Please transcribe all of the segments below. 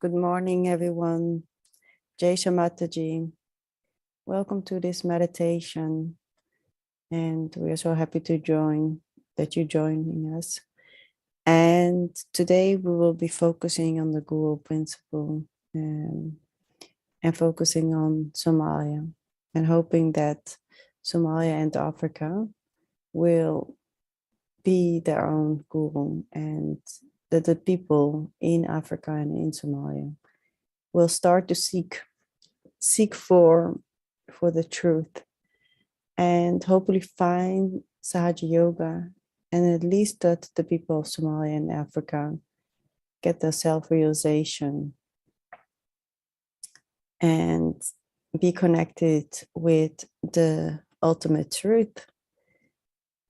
Good morning, everyone. Jai Mataji. Welcome to this meditation. And we are so happy that you're joining us. And today we will be focusing on the Guru principle and focusing on Somalia and hoping that Somalia and Africa will be their own Guru and that the people in Africa and in Somalia will start to seek for the truth and hopefully find Sahaja Yoga, and at least that the people of Somalia and Africa get the self-realization and be connected with the ultimate truth.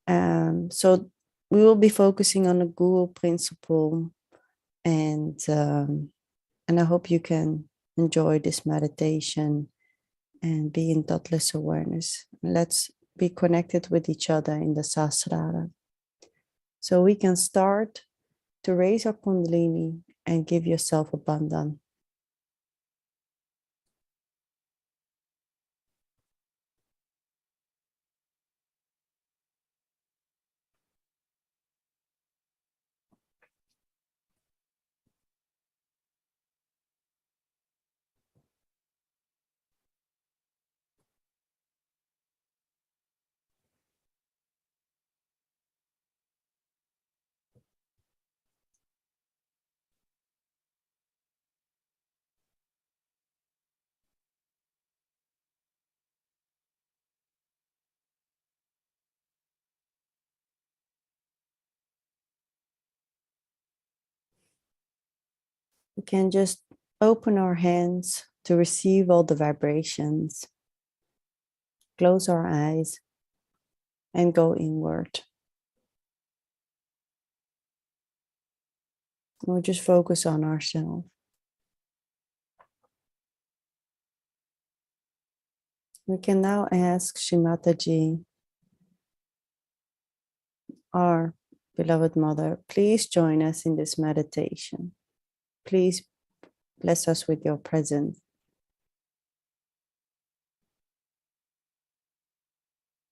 So we will be focusing on the Guru principle, and I hope you can enjoy this meditation and be in thoughtless awareness. Let's be connected with each other in the Sahasrara. So we can start to raise our Kundalini and give yourself abundance. We can just open our hands to receive all the vibrations, close our eyes, and go inward. We'll just focus on ourselves. We can now ask Shimataji, our beloved mother, please join us in this meditation. Please bless us with your presence.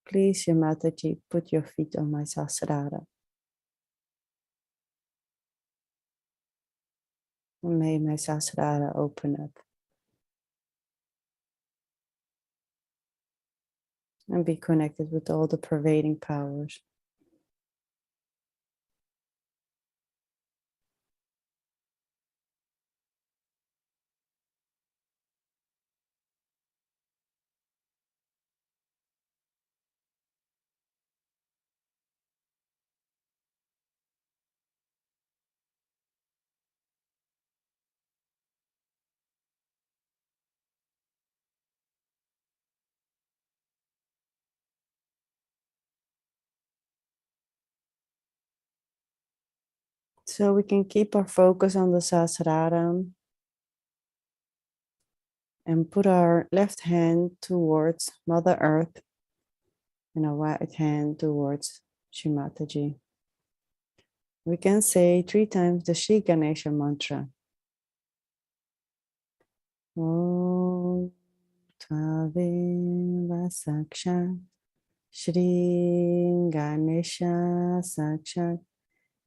Please, Shimataji, put your feet on my sasrara. And may my sasrara open up and be connected with all the pervading powers. So we can keep our focus on the sasrara and put our left hand towards Mother Earth and our right hand towards Shimataji. We can say 3 times the Shri Ganesha mantra. Om Tvave Vasaksha Shri Ganesha Saksha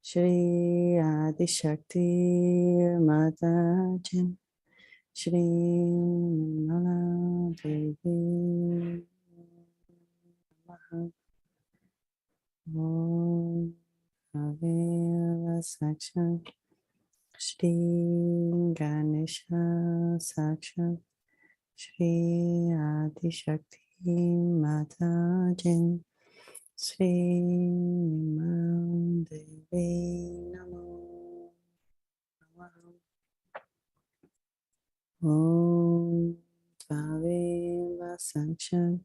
Shri Adi Shakti Mataji Shri Nala Devi Namaha. Om Aveva Saksha Shri Ganesha Saksha Shri Adi Shakti Mataji Shri Nimam Devi Namo Namaha. Om Tvave Saksha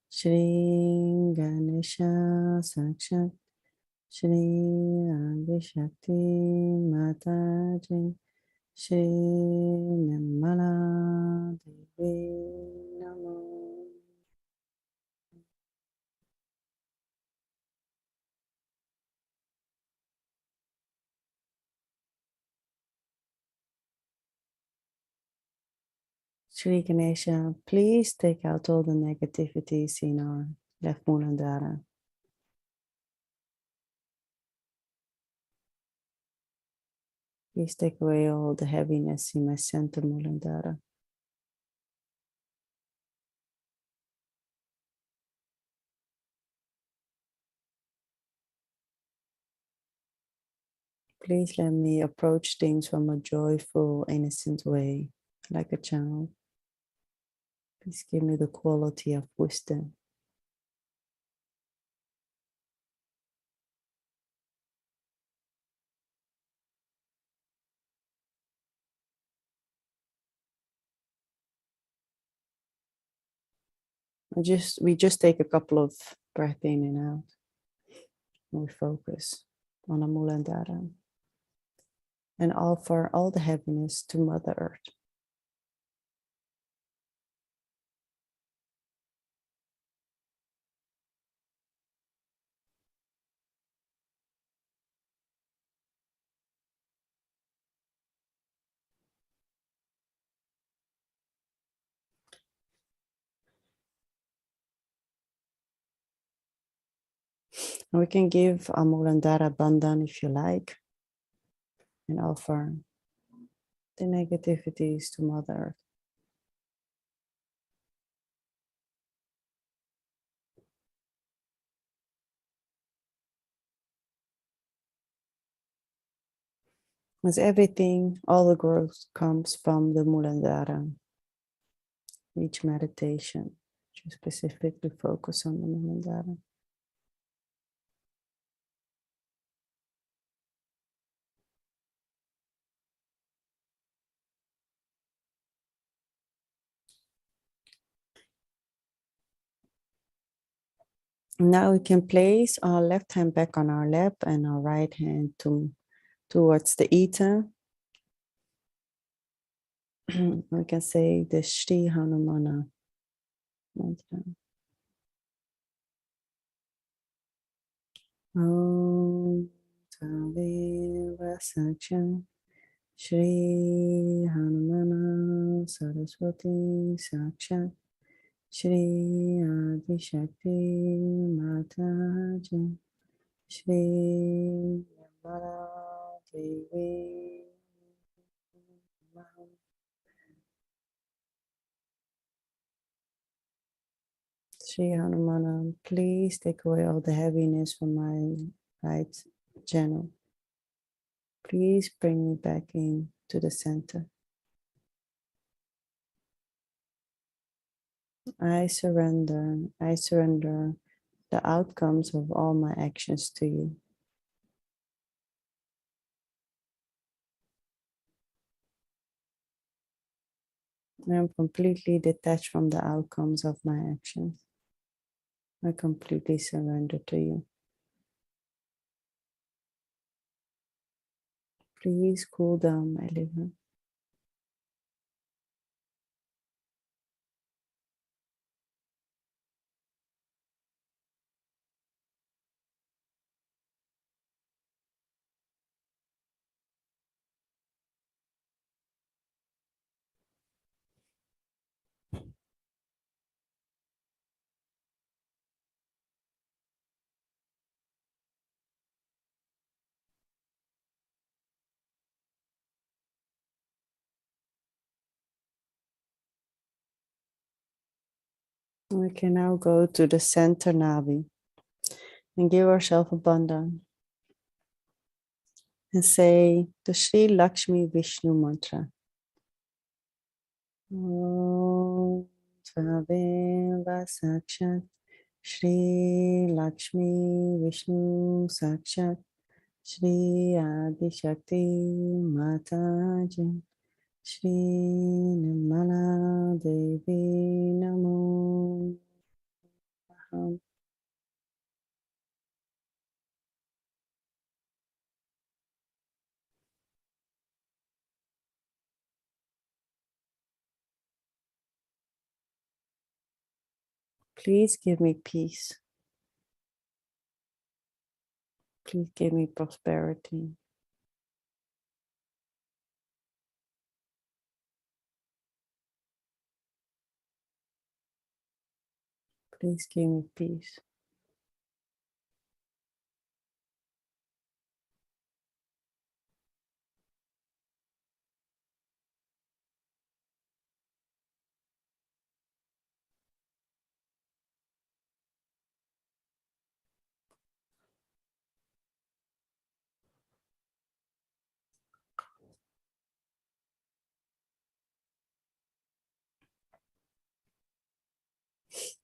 Shri Ganesha Saksha Shri Adi Shakti Mataji Shri Nirmala Devi Namo. Shri Ganesha, please take out all the negativities in our left Muladhara. Please take away all the heaviness in my center Muladhara. Please let me approach things from a joyful, innocent way, like a child. Please give me the quality of wisdom. We just take a couple of breath in and out. And we focus on the Muladhara and offer all the heaviness to Mother Earth. And we can give a Muladhara bandhan if you like and offer the negativities to Mother Earth. As everything, all the growth comes from the Muladhara. Each meditation, to specifically focus on the Muladhara. Now we can place our left hand back on our lap and our right hand towards the ether. We can say the Shri Hanumana mantra. Om Tavira Sacha Shri Hanumana Saraswati Sakshat Shri Adi Shakti Mataji Shri Nirmala Devi Namaha. Shri Hanumana, please take away all the heaviness from my right channel. Please bring me back in to the center. I surrender the outcomes of all my actions to you. I am completely detached from the outcomes of my actions. I completely surrender to you. Please cool down my liver. We can now go to the center Navi and give ourselves a bandhan and say the Sri Lakshmi Vishnu mantra. Om Tvaveva Sakshat Shri Lakshmi Vishnu Sakshat Shri Adi Shakti Mataji Shri Nirmala Devi Namo Namaha. Please give me peace. Please give me prosperity. Please give me peace.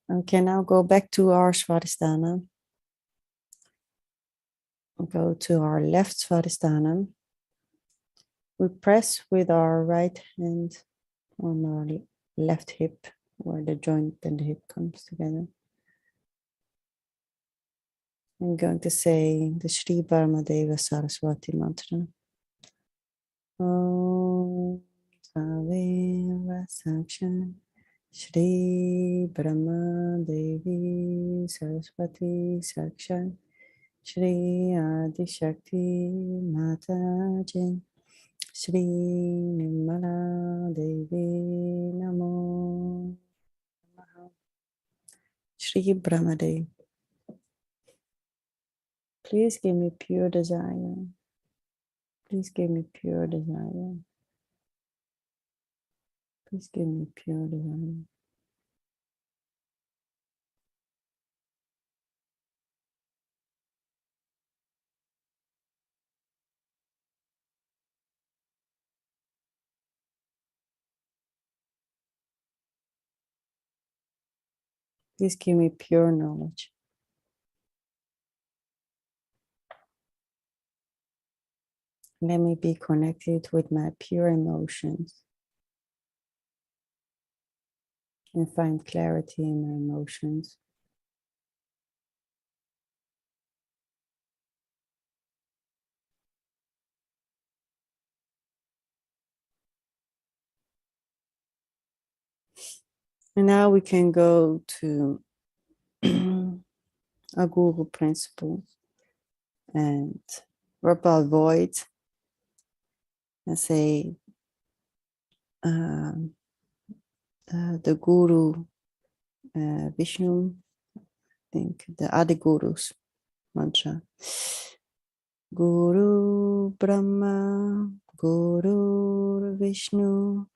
Okay, now go back to our Svadhisthana. Go to our left Svadhisthana. We press with our right hand on our left hip, where the joint and the hip comes together. I'm going to say the Shri Paramadeva Saraswati mantra. Om Taveva Saksha Shri Brahma Devi Saraswati Saksha Shri Adi Shakti Mataji Shri Nirmala Devi Namo Namaha. Shri Brahma Devi, please give me pure desire. Please give me pure desire. Please give me pure desire. Please give me pure knowledge. Let me be connected with my pure emotions and find clarity in my emotions. And now we can go to a Google principle and rub our void and say the Guru Vishnu, I think the Adi Gurus mantra. Guru Brahma, Guru Vishnu,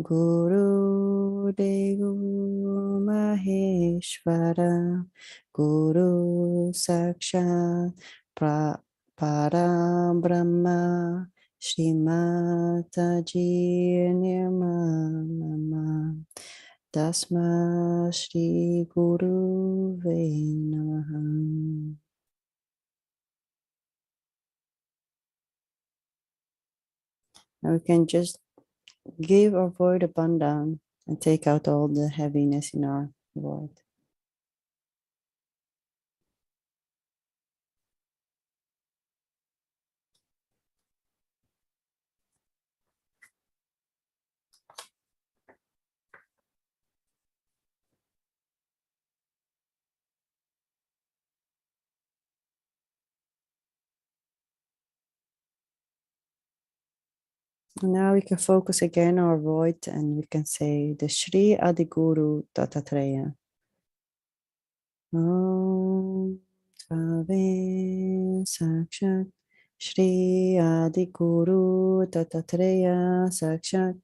Guru Devu Maheshwara, Guru Sakshat Para Brahma, Shrimataji Nirmama, Tasma Shri Guru Namaha. And we can just give our void a bun down and take out all the heaviness in our void. Now we can focus again our void and we can say the Shri Adiguru Dattatreya. Om Tvave Sakshat Shri Adiguru Dattatreya Sakshat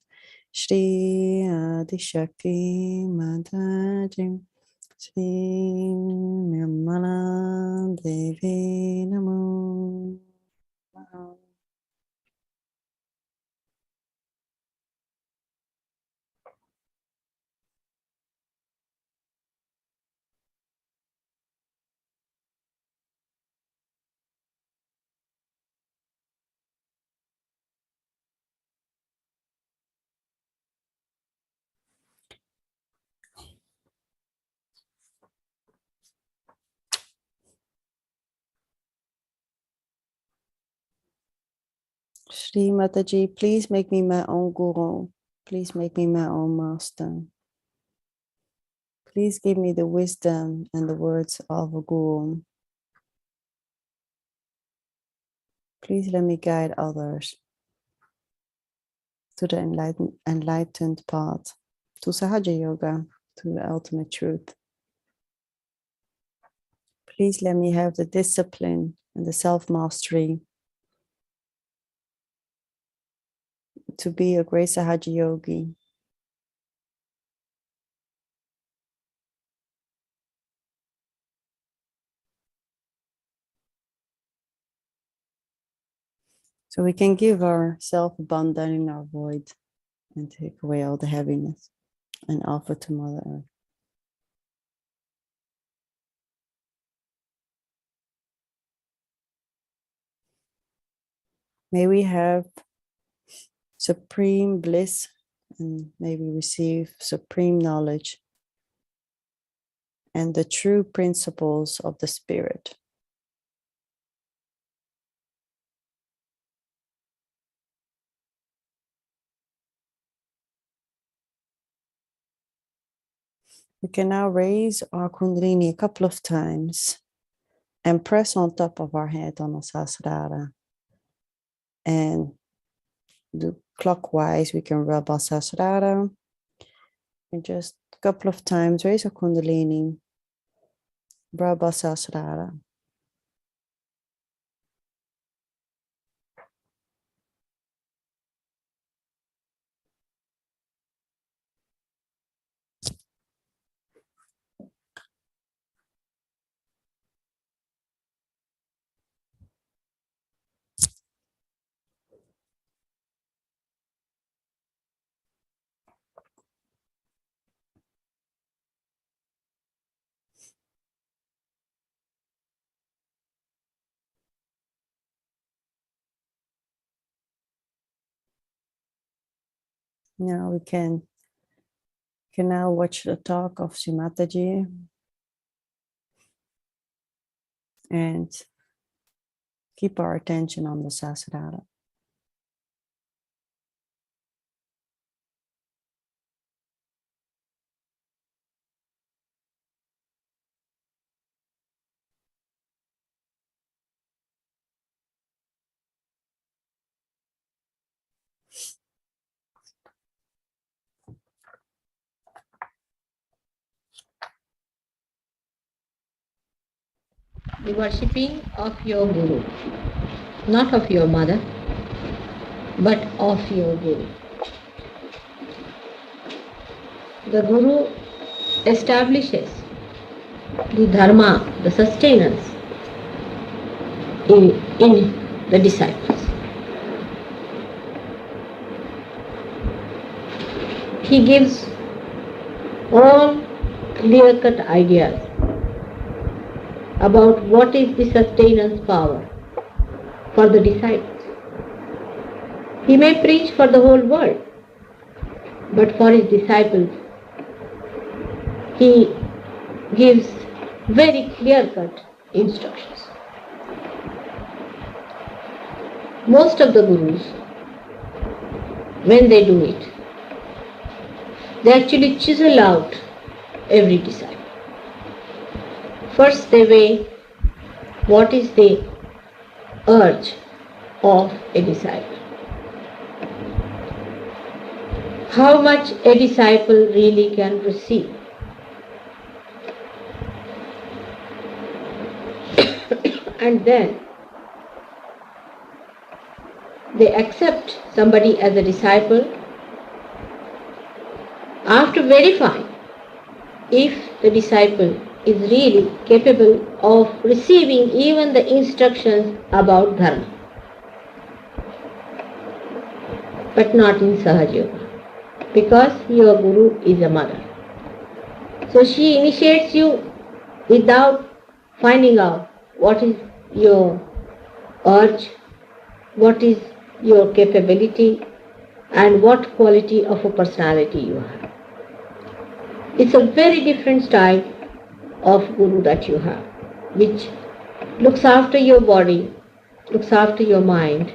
Shri Adishakti Mataji Shri Nirmala Devi Namo Namaha. Shri Mataji, please make me my own guru. Please make me my own master. Please give me the wisdom and the words of a guru. Please let me guide others to the enlightened path, to Sahaja Yoga, to the ultimate truth. Please let me have the discipline and the self-mastery to be a great Sahaja Yogi. So we can give ourselves abundance in our void and take away all the heaviness and offer to Mother Earth. May we have supreme bliss and may we receive supreme knowledge and the true principles of the Spirit. We can now raise our Kundalini a couple of times and press on top of our head on our Sahasrara. And do clockwise, we can rub our Sahasrara. And just a couple of times raise our Kundalini, rub our Sahasrara. Now we can now watch the talk of Srimataji and keep our attention on the Sahasrara. The worshipping of your Guru, not of your mother, but of your Guru. The Guru establishes the Dharma, the sustenance in the disciples. He gives all clear-cut ideas about what is the sustenance power for the disciples. He may preach for the whole world, but for his disciples, he gives very clear-cut instructions. Most of the gurus, when they do it, they actually chisel out every disciple. First they weigh what is the urge of a disciple. How much a disciple really can receive. And then they accept somebody as a disciple after verifying if the disciple is really capable of receiving even the instructions about dharma, but not in Sahaja Yoga, because your Guru is a mother. So she initiates you without finding out what is your urge, what is your capability, and what quality of a personality you have. It's a very different style of Guru that you have, which looks after your body, looks after your mind,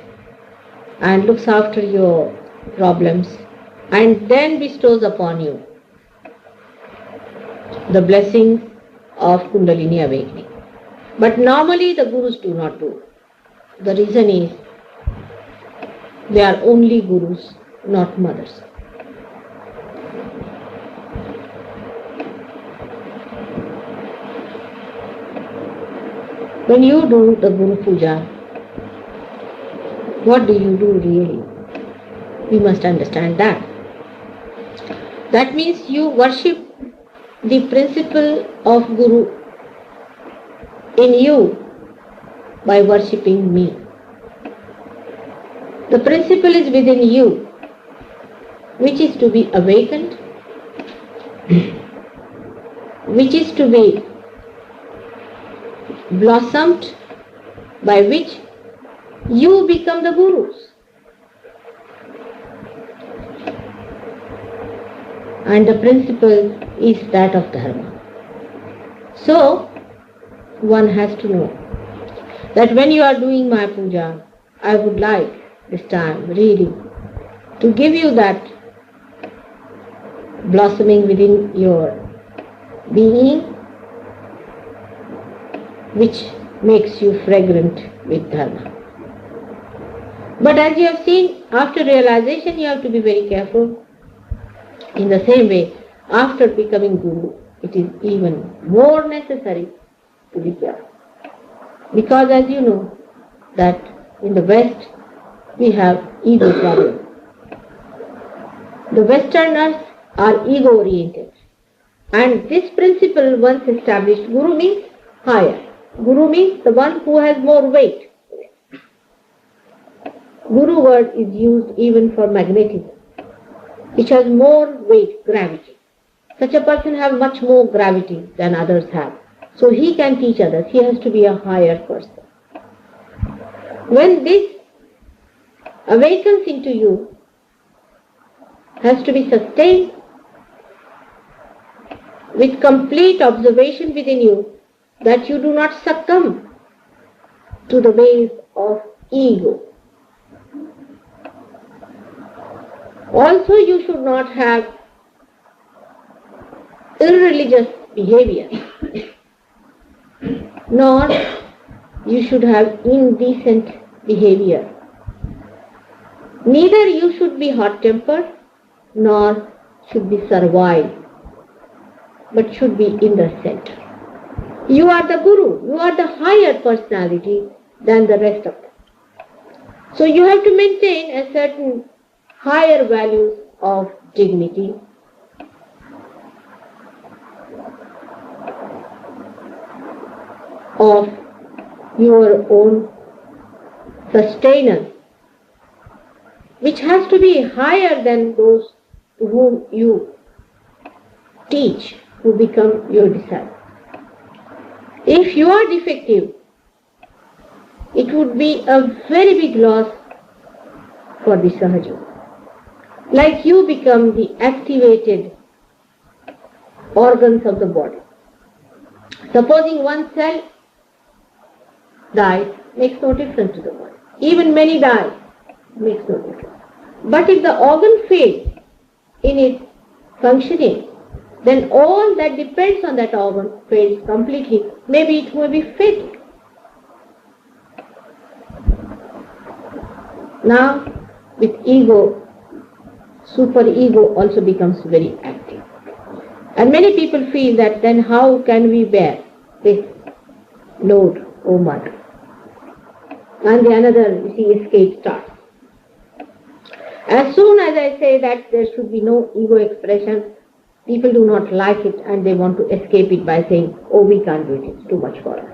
and looks after your problems, and then bestows upon you the blessing of Kundalini awakening. But normally the Gurus do not do. The reason is they are only Gurus, not mothers. When you do the Guru Puja, what do you do really? We must understand that. That means you worship the principle of Guru in you by worshipping me. The principle is within you, which is to be awakened, which is to be blossomed, by which you become the Gurus. And the principle is that of Dharma. So, one has to know that when you are doing my puja, I would like this time really to give you that blossoming within your being, which makes you fragrant with Dharma. But as you have seen, after realization you have to be very careful. In the same way, after becoming Guru, it is even more necessary to be careful. Because as you know, that in the West, we have ego problem. The Westerners are ego-oriented. And this principle, once established, Guru means higher. Guru means the one who has more weight. Guru word is used even for magnetism, which has more weight, gravity. Such a person has much more gravity than others have. So he can teach others. He has to be a higher person. When this awakens into you, has to be sustained with complete observation within you, that you do not succumb to the ways of ego. Also, you should not have irreligious behavior, nor you should have indecent behavior. Neither you should be hot-tempered, nor should be servile, but should be in the center. You are the Guru, you are the higher personality than the rest of them. So you have to maintain a certain higher values of dignity, of your own sustenance, which has to be higher than those to whom you teach, who become your disciples. If you are defective, it would be a very big loss for the Sahaja. Like you become the activated organs of the body. Supposing one cell dies, makes no difference to the body. Even many die, makes no difference. But if the organ fails in its functioning, then all that depends on that organ fails completely. Maybe it will be fatal. Now, with ego, super-ego also becomes very active. And many people feel that then how can we bear this load, O Mother? And the another, you see, escape starts. As soon as I say that there should be no ego expression, people do not like it and they want to escape it by saying, oh, we can't do it, it's too much for us.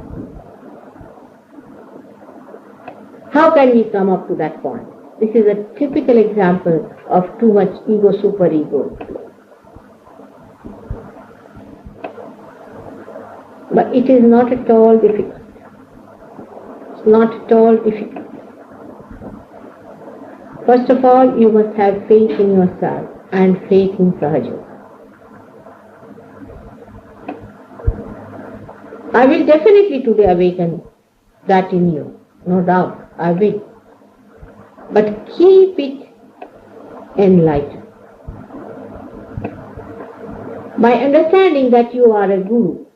How can we come up to that point? This is a typical example of too much ego, super-ego. But it is not at all difficult. It's not at all difficult. First of all, you must have faith in yourself and faith in Sahaja. I will definitely today awaken that in you, no doubt, I will. But keep it enlightened. By understanding that you are a Guru,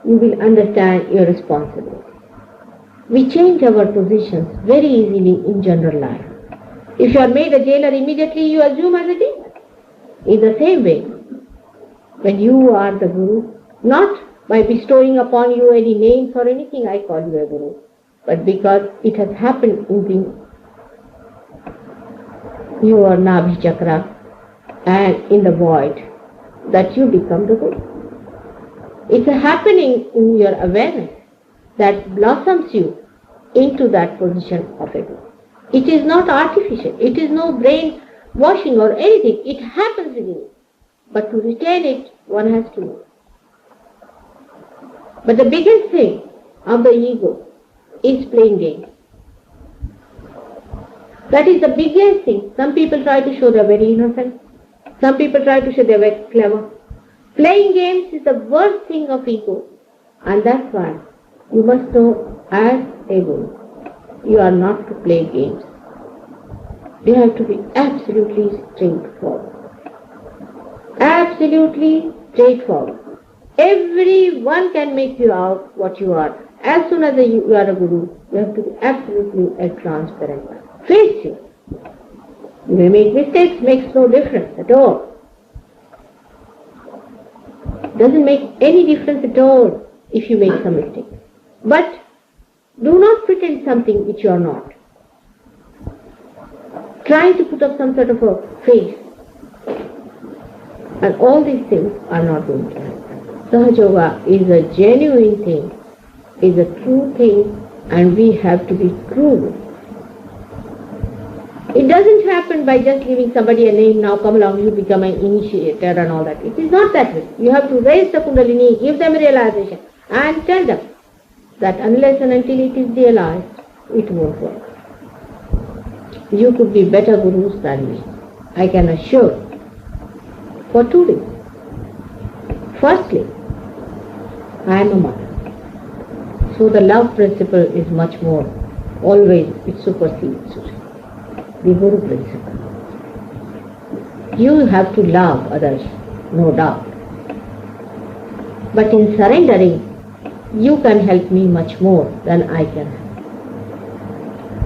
you will understand your responsibility. We change our positions very easily in general life. If you are made a jailer, immediately you assume as a demon. In the same way, when you are the Guru, not by bestowing upon you any names or anything, I call you a guru. But because it has happened in your Nabhi Chakra and in the void, that you become the guru. It's a happening in your awareness that blossoms you into that position of a guru. It is not artificial. It is no brain washing or anything. It happens within you. But to retain it, one has to know. But the biggest thing of the ego is playing games. That is the biggest thing. Some people try to show they are very innocent. Some people try to show they are very clever. Playing games is the worst thing of ego. And that's why you must know, as a guru, you are not to play games. You have to be absolutely straightforward. Absolutely straightforward. Everyone can make you out what you are. As soon as you are a guru, you have to be absolutely transparent. Face you. You may make mistakes, makes no difference at all. Doesn't make any difference at all if you make some mistake. But do not pretend something which you are not. Trying to put up some sort of a face. And all these things are not going to happen. Sahaja Yoga is a genuine thing, is a true thing, and we have to be true. It doesn't happen by just giving somebody a name, now come along, you become an initiator and all that. It is not that way. You have to raise the Kundalini, give them realization, and tell them that unless and until it is realized, it won't work. You could be better gurus than me, I can assure you. For two reasons. Firstly, I am a mother. So the love principle is much more, always it supersedes the guru principle. You have to love others, no doubt. But in surrendering, you can help me much more than I can help.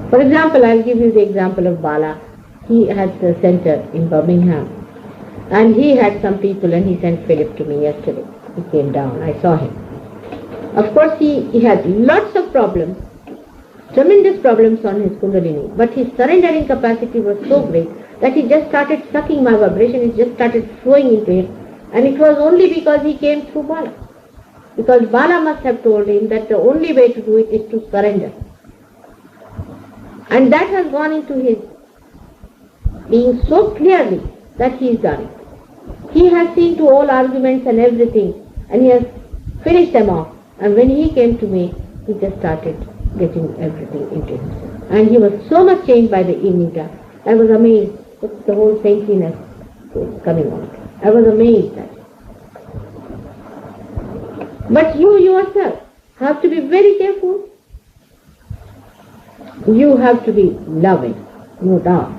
For example, I'll give you the example of Bala. He had a center in Birmingham. And he had some people, and he sent Philip to me yesterday. He came down, I saw him. Of course, he had lots of problems, tremendous problems on his Kundalini, but his surrendering capacity was so great that he just started sucking my vibration, it just started flowing into him. And it was only because he came through Bala. Because Bala must have told him that the only way to do it is to surrender. And that has gone into his being so clearly that he has done it. He has seen to all arguments and everything, and he has finished them off. And when he came to me, he just started getting everything into himself. And he was so much changed by the evening class. I was amazed that the whole saintliness was coming out. I was amazed at it. But you yourself have to be very careful. You have to be loving, no doubt.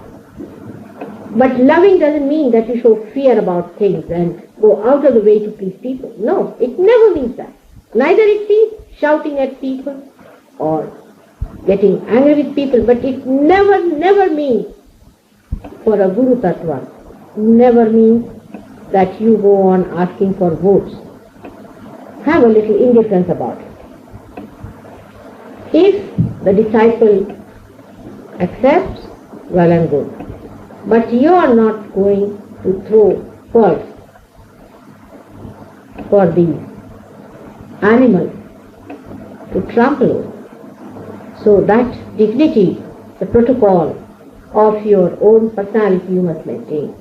But loving doesn't mean that you show fear about things and go out of the way to please people. No, it never means that. Neither it means shouting at people or getting angry with people, but it never means, for a Guru Tattva, never means that you go on asking for votes. Have a little indifference about it. If the disciple accepts, well and good. But you are not going to throw pearls for these animals to trample over. So that dignity, the protocol of your own personality you must maintain.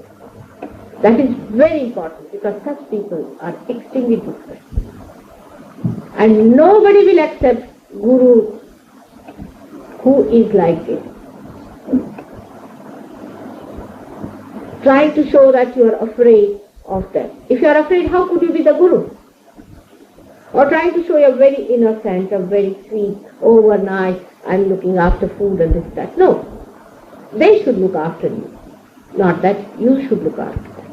That is very important because such people are extremely different. And nobody will accept Guru who is like this. Trying to show that you are afraid of them. If you are afraid, how could you be the Guru? Or trying to show you are very innocent, or very sweet, overnight, I'm looking after food and this, that. No. They should look after you. Not that you should look after them.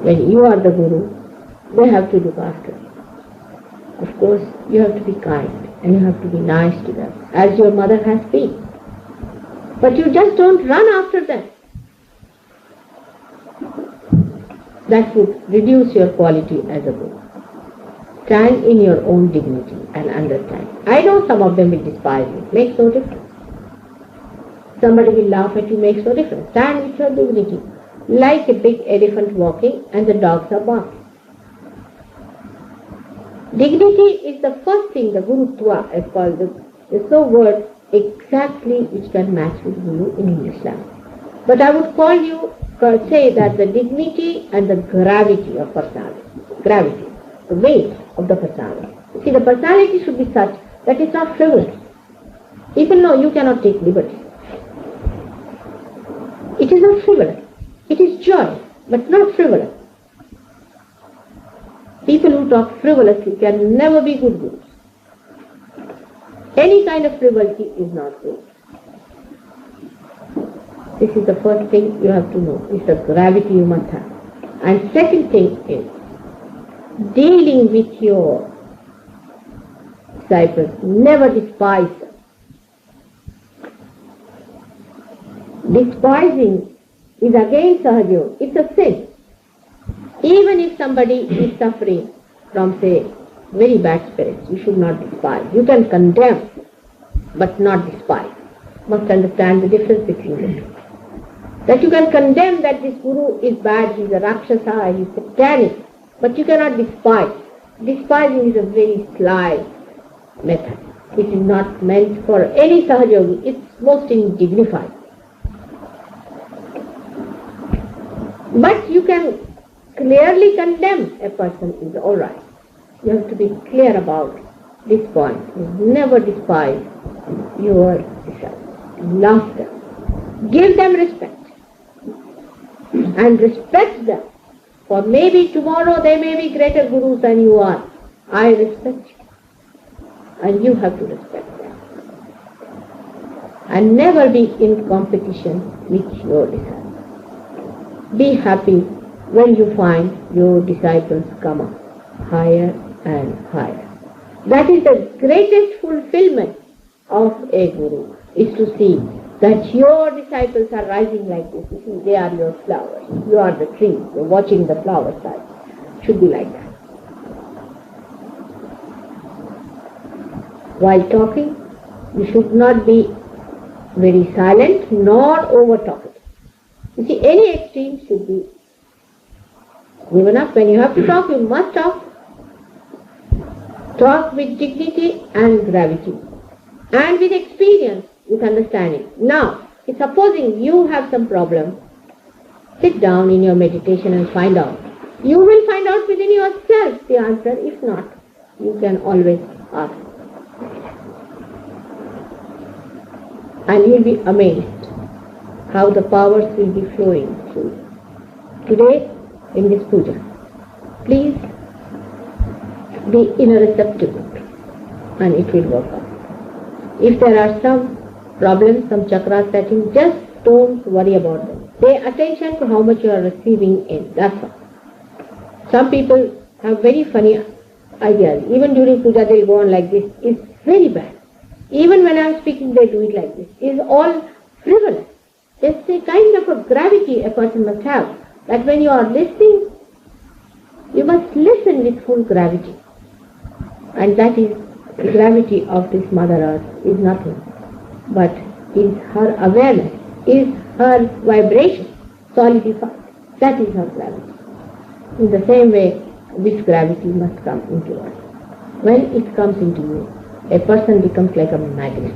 When you are the Guru, they have to look after you. Of course, you have to be kind and you have to be nice to them, as your mother has been. But you just don't run after them. that would reduce your quality as a guru. Stand in your own dignity and understand. I know some of them will despise you. Makes no difference. Somebody will laugh at you. Makes no difference. Stand with your dignity. Like a big elephant walking and the dogs are barking. Dignity is the first thing the Gurutva is called. There's no word exactly which can match with Guru in English language. But I would say that the dignity and the gravity of personality, gravity, the weight of the personality. See, the personality should be such that it's not frivolous. People know you cannot take liberty. It is not frivolous. It is joy, but not frivolous. People who talk frivolously can never be good gurus. Any kind of frivolity is not good. This is the first thing you have to know. It's the gravity you must have. And second thing is dealing with your disciples. Never despise them. Despising is again Sahaja. It's a sin. Even if somebody is suffering from, say, very bad spirits, you should not despise. You can condemn, but not despise. Must understand the difference between the two. That you can condemn that this guru is bad, he's a Rakshasa, he's satanic, but you cannot despise. Despising is a very sly method. It is not meant for any Sahaja. It's most indignified. But you can clearly condemn a person is all right. You have to be clear about this point. You never despise your disciples. Love them. Give them respect. And respect them. For maybe tomorrow they may be greater gurus than you are. I respect you. And you have to respect them. And never be in competition with your disciples. Be happy when you find your disciples come up higher and higher. That is the greatest fulfillment of a guru, is to see that your disciples are rising like this. You see, they are your flowers. You are the tree. You're watching the flowers rise. Should be like that. While talking, you should not be very silent nor over talkative. You see, any extreme should be given up. When you have to talk, you must talk. Talk with dignity and gravity. And with experience, with understanding. Now, supposing you have some problem, sit down in your meditation and find out. You will find out within yourself the answer. If not, you can always ask. And you will be amazed how the powers will be flowing through. Today, in this puja, please be in a receptive mood and it will work out. If there are some problems, some chakra setting, just don't worry about them. Pay attention to how much you are receiving in. That's all. Some people have very funny ideas. Even during puja they will go on like this. It's very bad. Even when I am speaking they do it like this. It's all frivolous. There's a kind of a gravity a person must have. That when you are listening, you must listen with full gravity. And that is the gravity of this Mother Earth is nothing but is her awareness, is her vibration solidified. That is her gravity. In the same way, this gravity must come into us. When it comes into you, a person becomes like a magnet.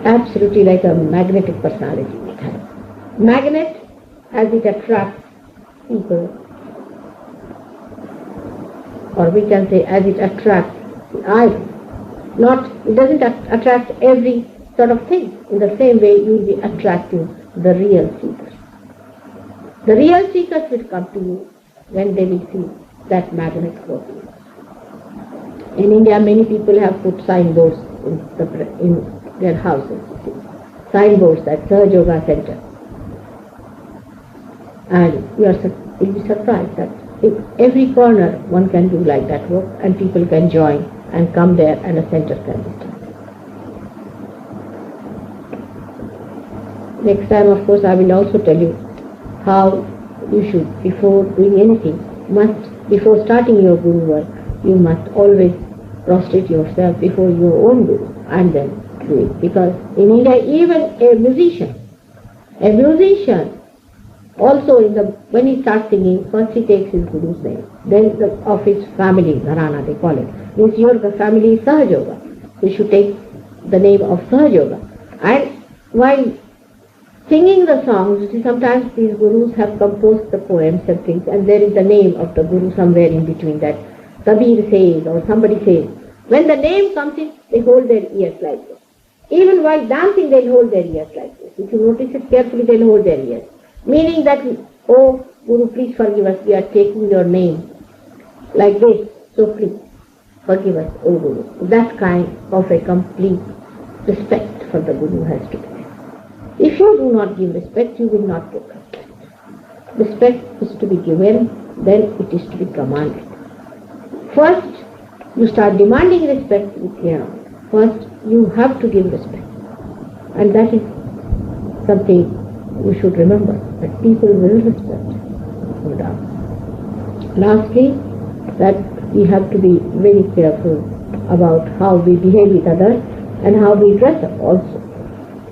Absolutely like a magnetic personality. Magnet, as it attracts people, or we can say as it attracts the iron. It doesn't attract every sort of thing. In the same way, you will be attracting the real seekers. The real seekers will come to you when they will see that magnet working. In India, many people have put signboards in their houses. Signboards at Sahaja Yoga Center. And you'll be surprised that in every corner one can do like that work and people can join and come there and a center can be started. Next time, of course, I will also tell you how you should, before doing anything, before starting your guru work, you must always prostrate yourself before your own guru and then do it. Because in India, even a musician also when he starts singing, first he takes his guru's name, then of his family, Gharana they call it. Means your family is Sahajoga. So you should take the name of Sahajoga. And while singing the songs, you see, sometimes these gurus have composed the poems and things, and there is the name of the guru somewhere in between that. Kabir says, or somebody says. When the name comes in, they hold their ears like this. Even while dancing, they'll hold their ears like this. If you notice it carefully, they'll hold their ears. Meaning that, oh, Guru, please forgive us, we are taking your name like this, so please forgive us, oh Guru. That kind of a complete respect for the Guru has to be there. If you do not give respect, you will not get respect. Respect is to be given, then it is to be commanded. First, you start demanding respect with here. First, you have to give respect. And that is something you should remember, that people will respect, no doubt. Lastly, that we have to be very careful about how we behave with others and how we dress up also.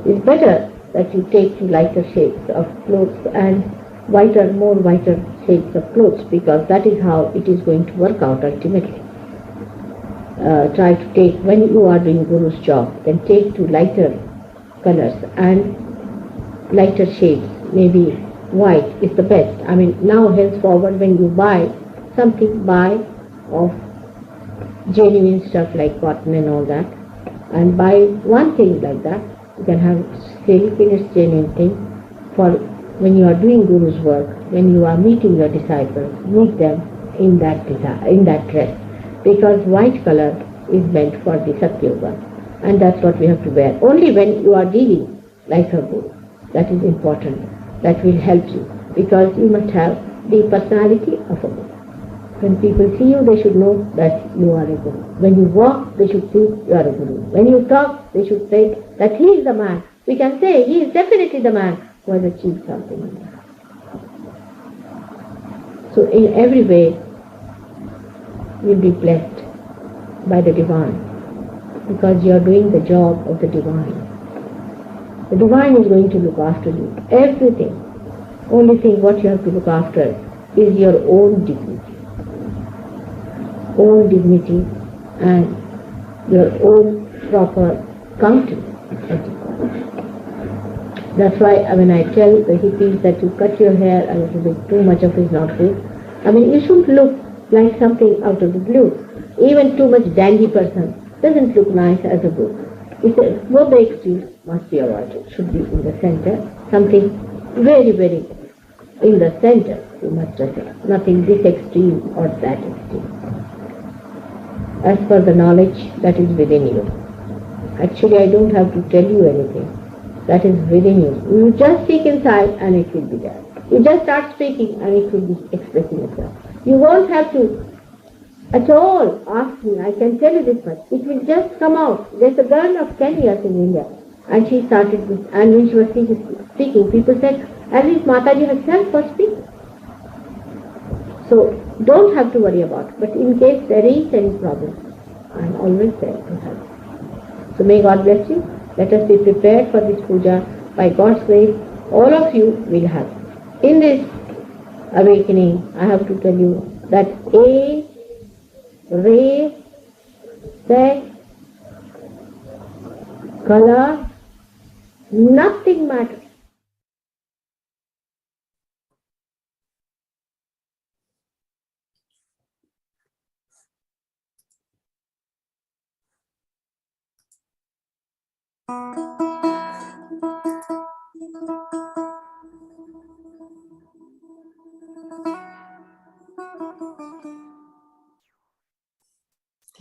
It's better that you take lighter shades of clothes and more whiter shades of clothes, because that is how it is going to work out ultimately. Try to take, when you are doing Guru's job, then take to lighter colors and lighter shades. Maybe white is the best. I mean, now henceforward when you buy something, buy of genuine stuff like cotton and all that, and buy one thing like that. You can have silk in its genuine thing for when you are doing Guru's work, when you are meeting your disciples, meet them in that dress. Because white color is meant for the Satyoga, and that's what we have to wear. Only when you are dealing like a Guru, that is important, that will help you, because you must have the personality of a Guru. When people see you, they should know that you are a Guru. When you walk, they should see you are a Guru. When you talk, they should say that he is the man. We can say he is definitely the man who has achieved something in life. So in every way, you'll be blessed by the Divine, because you are doing the job of the Divine. The Divine is going to look after you. Everything. Only thing what you have to look after is your own dignity. Own dignity and your own proper countenance. That's why when I tell the hippies that you cut your hair a little bit, too much of it is not good. I mean, you shouldn't look like something out of the blue. Even too much dandy person doesn't look nice as a book. Both the extremes must be avoided. Should be in the center. Something very, very in the center. You must just say nothing this extreme or that extreme. As per the knowledge that is within you. Actually, I don't have to tell you anything. That is within you. You just seek inside and it will be there. You just start speaking and it will be expressing itself. You won't have to at all ask me. I can tell you this much. It will just come out. There's a girl of 10 years in India, and she started with, and when she was speaking, people said, at least Mataji herself was speaking. So don't have to worry about it. But in case there is any problem, I'm always there to help. So may God bless you. Let us be prepared for this puja. By God's grace, all of you will have. In this awakening, I have to tell you that age, race, sex, color, nothing matters.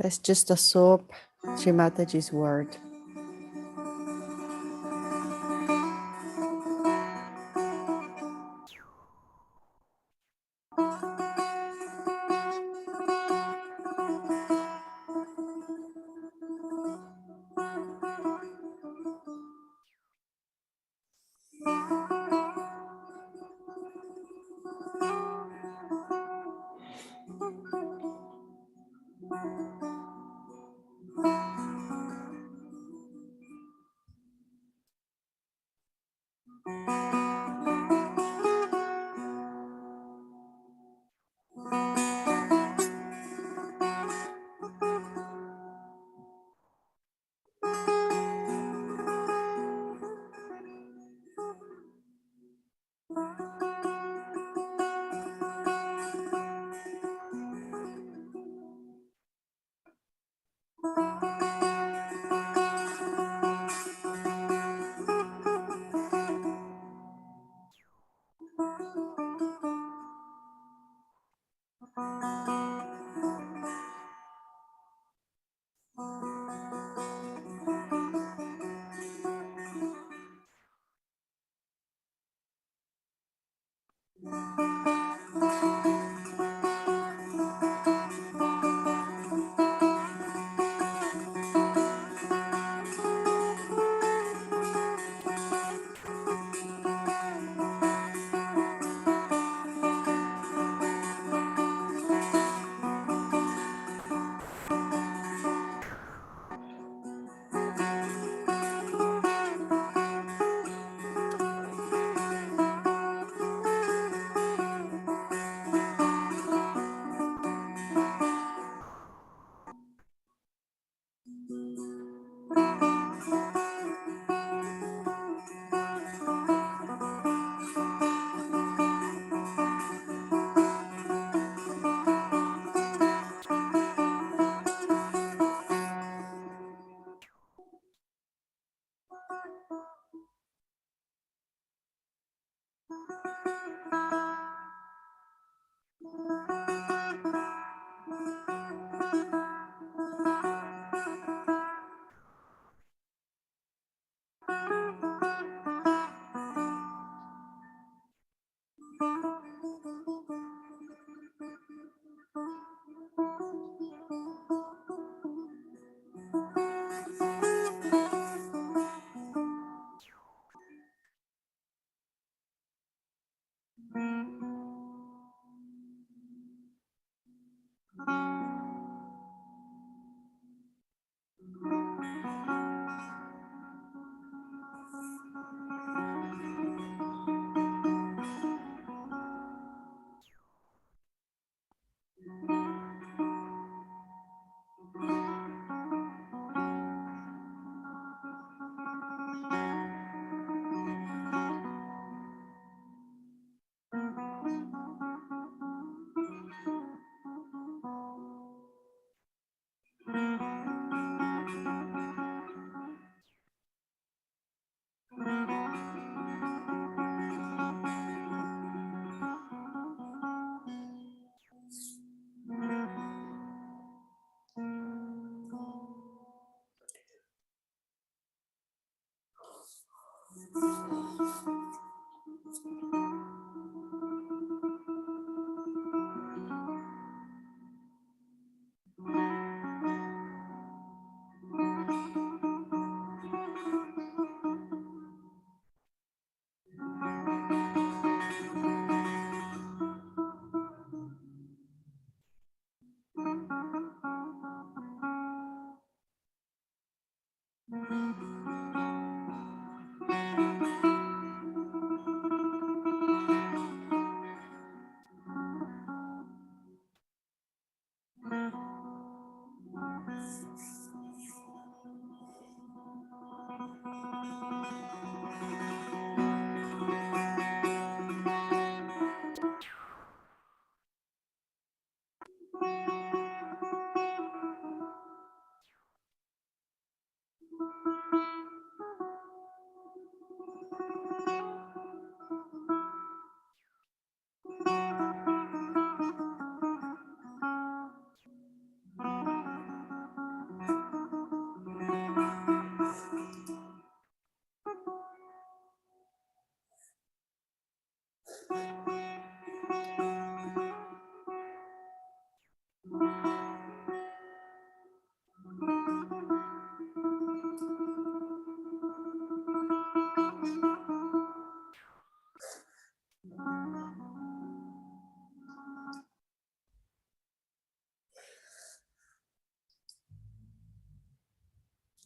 Let's just absorb Sri Mataji's word.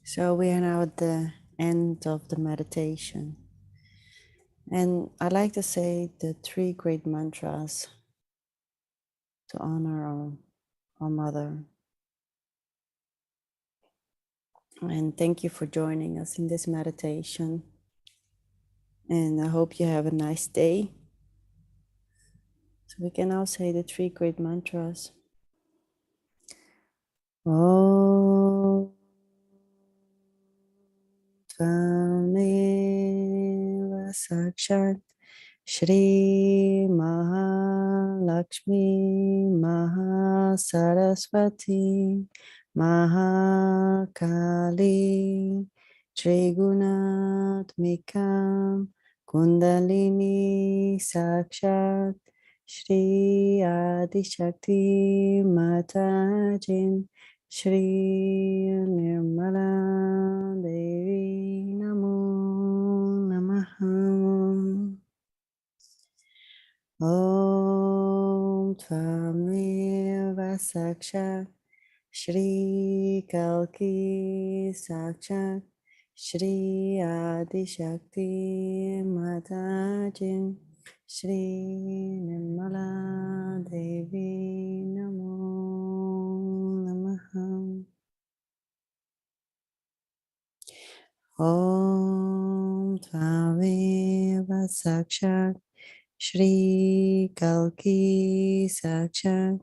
So we are now at the end of the meditation. And I like to say the three great mantras to honor our mother. And thank you for joining us in this meditation. And I hope you have a nice day. So we can now say the three great mantras. Om Tvameva Sakshat Shri Mahalakshmi Mahasaraswati Mahakali Trigunatmikam Kundalini Sakshat Shri Adishakti Matajin Shri Nirmala Devi Namo Namaha. Om Tvameva Sakshat Shri Kalki Sakshat Shri Adishakti Matajin Shri Nirmala Devi Namo Namaha. Om Tvameva Sakshat Shri Kalki Sakshat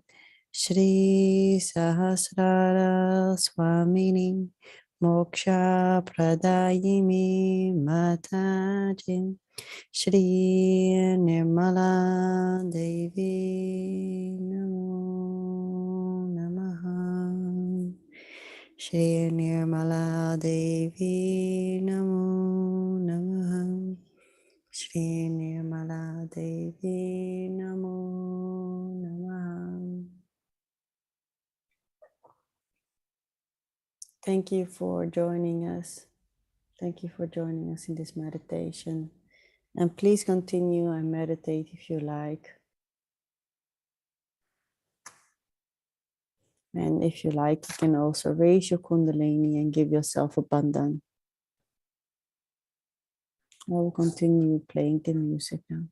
Shri Sahasrara Swamini Moksha Pradayini Matajin Shri Nirmala Devi Namo Namaha. Shri Nirmala Devi Namo Namaha. Shri Nirmala Devi Namo Namaha. Thank you for joining us. Thank you for joining us in this meditation. And please continue and meditate if you like. And if you like, you can also raise your Kundalini and give yourself abundance. I will continue playing the music now.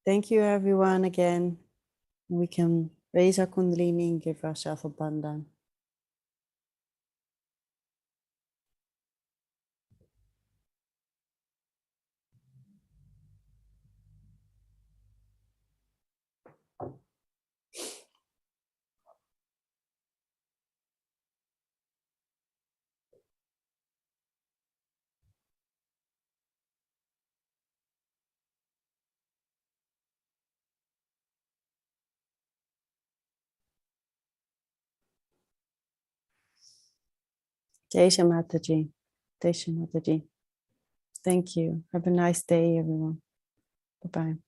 Thank you, everyone, again. We can raise our Kundalini and give ourselves a bandhan. Jai Shri Mataji. Jai Shri Mataji. Thank you. Have a nice day, everyone. Bye-bye.